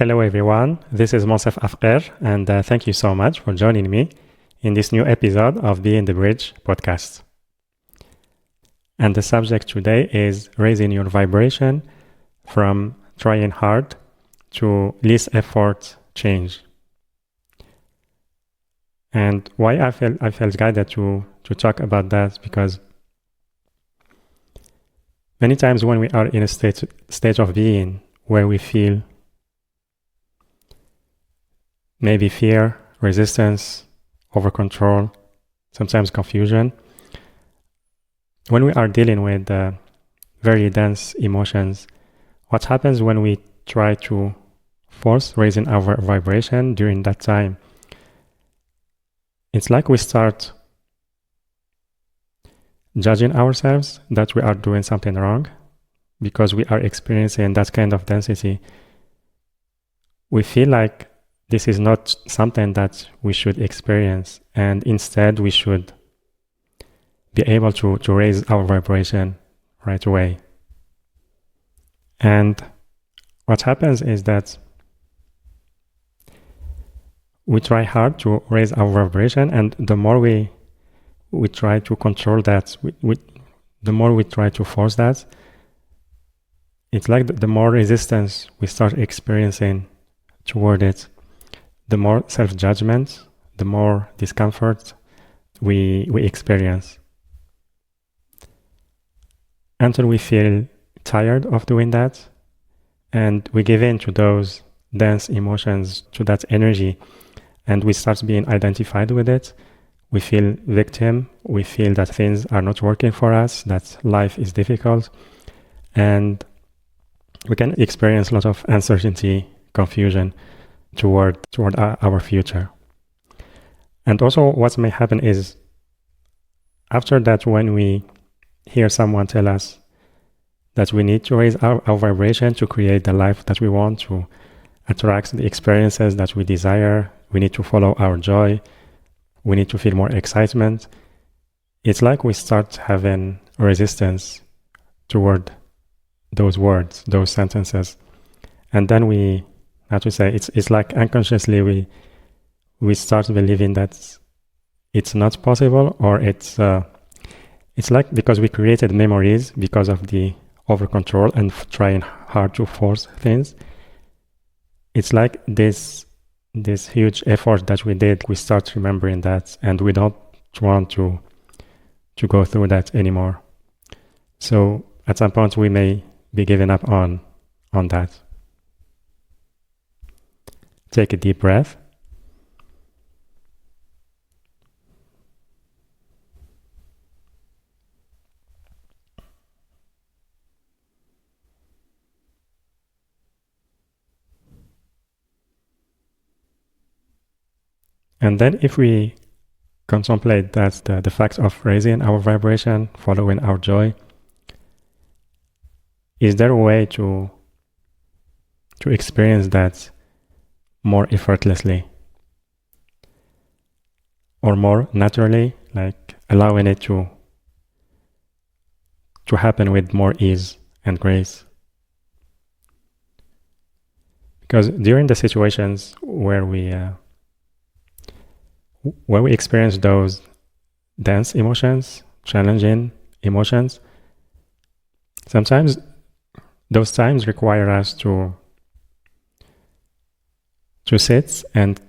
Hello everyone, this is Moncef Afkir, and thank you so much for joining me in this new episode of Be in the Bridge podcast. And the subject today is raising your vibration from trying hard to least effort change. And why I felt guided to talk about that, because many times when we are in a state of being where we feel maybe fear, resistance, over control, sometimes confusion, when we are dealing with very dense emotions, what happens when we try to force raising our vibration during that time? It's like we start judging ourselves that we are doing something wrong because we are experiencing that kind of density. We feel like this is not something that we should experience, and instead we should be able to raise our vibration right away. And what happens is that we try hard to raise our vibration, and the more we try to control that, the more we try to force that, it's like the more resistance we start experiencing toward it, the more self-judgment, the more discomfort we experience. Until we feel tired of doing that, and we give in to those dense emotions, to that energy, and we start being identified with it. We feel victim, we feel that things are not working for us, that life is difficult, and we can experience a lot of uncertainty, confusion toward our future. And also what may happen is, after that, when we hear someone tell us that we need to raise our vibration to create the life that we want, to attract the experiences that we desire, we need to follow our joy, we need to feel more excitement, it's like we start having resistance toward those words, those sentences. And then we, how to say, it's like unconsciously we start believing that it's not possible, or it's like because we created memories because of the over control and trying hard to force things. It's like this huge effort that we did, we start remembering that, and we don't want to go through that anymore. So at some point we may be giving up on that. Take a deep breath. And then if we contemplate that the fact of raising our vibration, following our joy, is there a way to experience that more effortlessly or more naturally, like allowing it to happen with more ease and grace? Because during the situations where we experience those dense emotions, challenging emotions, sometimes those times require us to sit and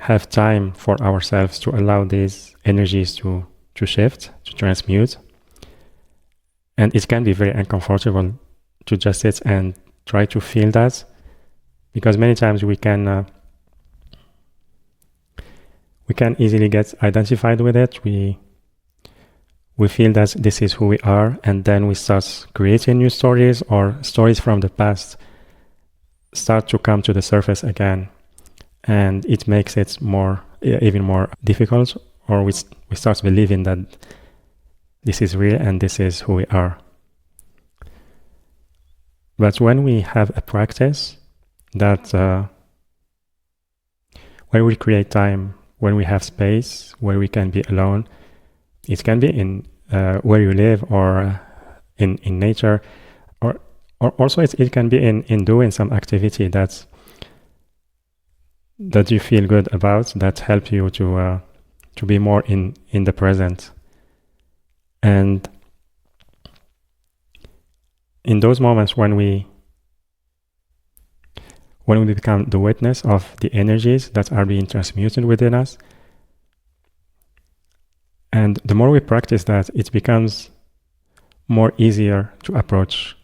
have time for ourselves to allow these energies to shift, to transmute. And it can be very uncomfortable to just sit and try to feel that, because many times we can easily get identified with it. We feel that this is who we are, and then we start creating new stories, or stories from the past start to come to the surface again, and it makes it even more difficult, or we start believing that this is real and this is who we are. But when we have a practice that where we create time, when we have space, where we can be alone, it can be in where you live, or in nature, or also it can be in doing some activity that that you feel good about, that help you to be more in the present. And in those moments when we become the witness of the energies that are being transmuted within us, and the more we practice that, it becomes more easier to approach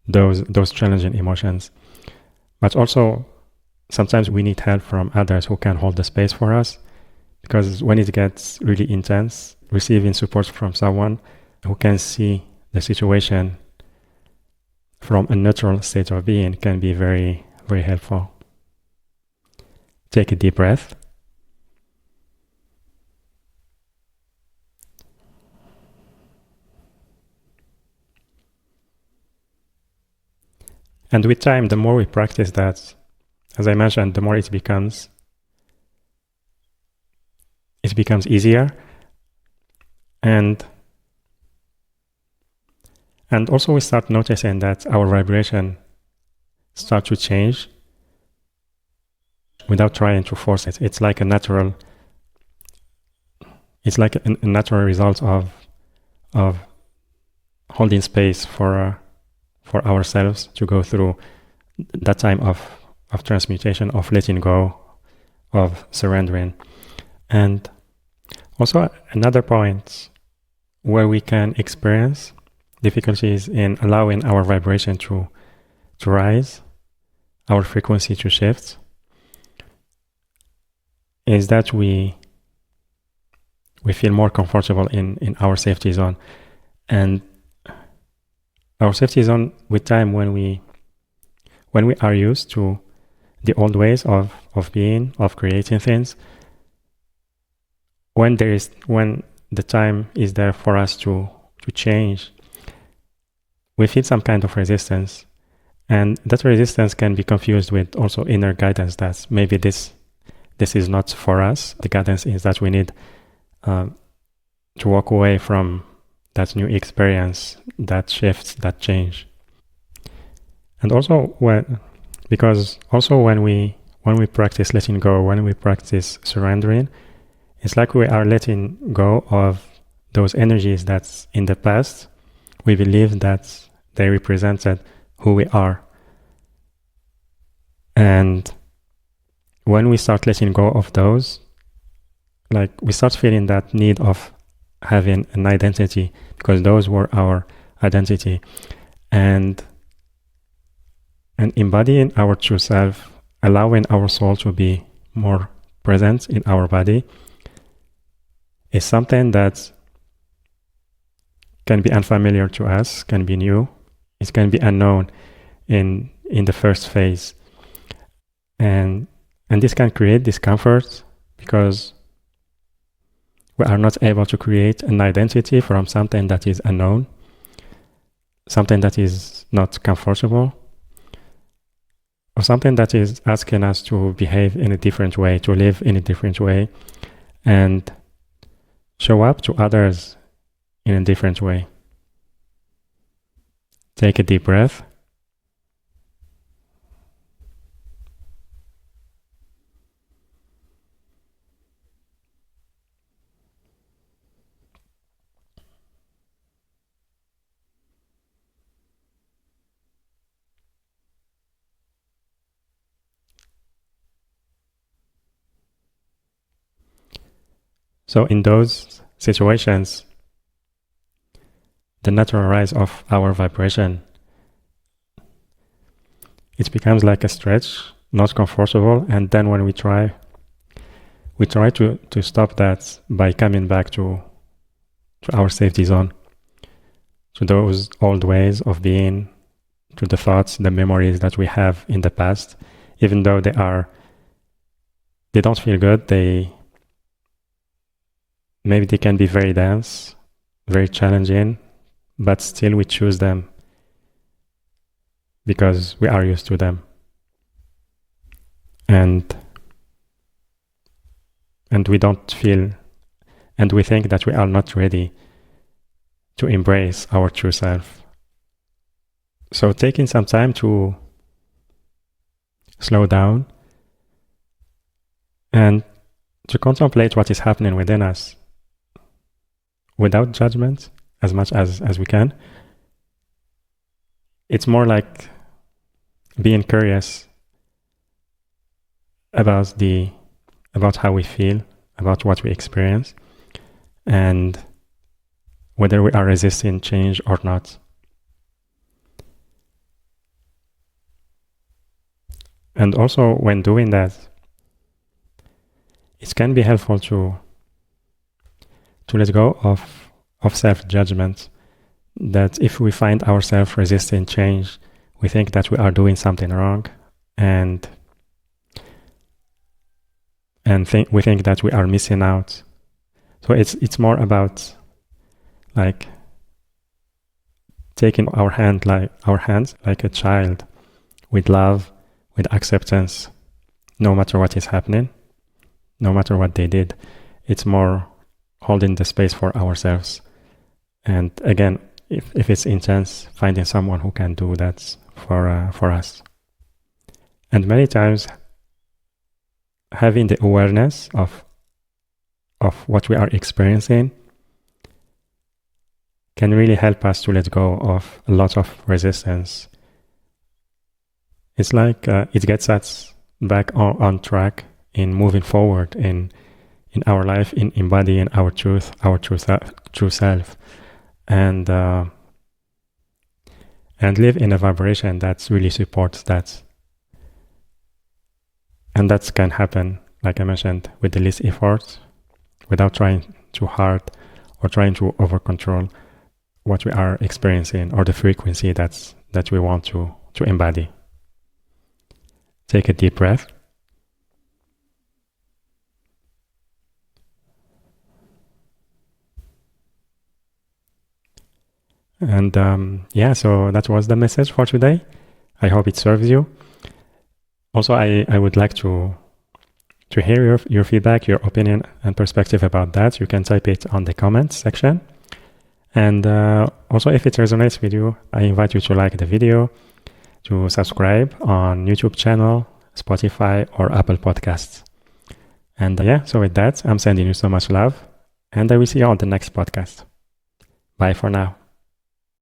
those challenging emotions. But also, sometimes we need help from others who can hold the space for us, because when it gets really intense, receiving support from someone who can see the situation from a neutral state of being can be very, very helpful. Take a deep breath. And with time, the more we practice that, as I mentioned, the more it becomes easier. And also we start noticing that our vibration starts to change without trying to force it. It's like a natural result of holding space for ourselves to go through that time of transmutation, of letting go, of surrendering. And also another point where we can experience difficulties in allowing our vibration to rise, our frequency to shift, is that we feel more comfortable in our safety zone. And our safety zone, with time, when we are used to the old ways of being, of creating things, when the time is there for us to change, we feel some kind of resistance. And that resistance can be confused with also inner guidance, that maybe this is not for us. The guidance is that we need to walk away from that new experience, that shift, that change. And also when we practice letting go, when we practice surrendering, it's like we are letting go of those energies that in the past we believe that they represented who we are. And when we start letting go of those, like we start feeling that need of having an identity, because those were our identity. And embodying our true self, allowing our soul to be more present in our body, is something that can be unfamiliar to us, can be new. It can be unknown in the first phase. And this can create discomfort, because we are not able to create an identity from something that is unknown, something that is not comfortable, or something that is asking us to behave in a different way, to live in a different way, and show up to others in a different way. Take a deep breath. So in those situations, the natural rise of our vibration, it becomes like a stretch, not comfortable. And then when we try to stop that by coming back to our safety zone, to those old ways of being, to the thoughts, the memories that we have in the past, even though they don't feel good, maybe they can be very dense, very challenging, but still we choose them because we are used to them. And we don't feel, and we think that we are not ready to embrace our true self. So taking some time to slow down and to contemplate what is happening within us without judgment as much as we can. It's more like being curious about how we feel, about what we experience, and whether we are resisting change or not. And also, when doing that, it can be helpful to let go of self-judgment, that if we find ourselves resisting change, we think that we are doing something wrong, and we think that we are missing out. So it's more about like taking our hands like a child, with love, with acceptance, no matter what is happening, no matter what they did. It's more holding the space for ourselves. And again, if it's intense, finding someone who can do that for us. And many times, having the awareness of what we are experiencing can really help us to let go of a lot of resistance. It's like it gets us back on track in moving forward in our life, in embodying our true self, and live in a vibration that really supports that. And that can happen, like I mentioned, with the least effort, without trying too hard or trying to over control what we are experiencing or the frequency that we want to embody. Take a deep breath. And so that was the message for today. I hope it serves you. Also, I would like to hear your feedback, your opinion and perspective about that. You can type it on the comments section. And also, if it resonates with you, I invite you to like the video, to subscribe on YouTube channel, Spotify, or Apple Podcasts. And so with that, I'm sending you so much love, and I will see you on the next podcast. Bye for now.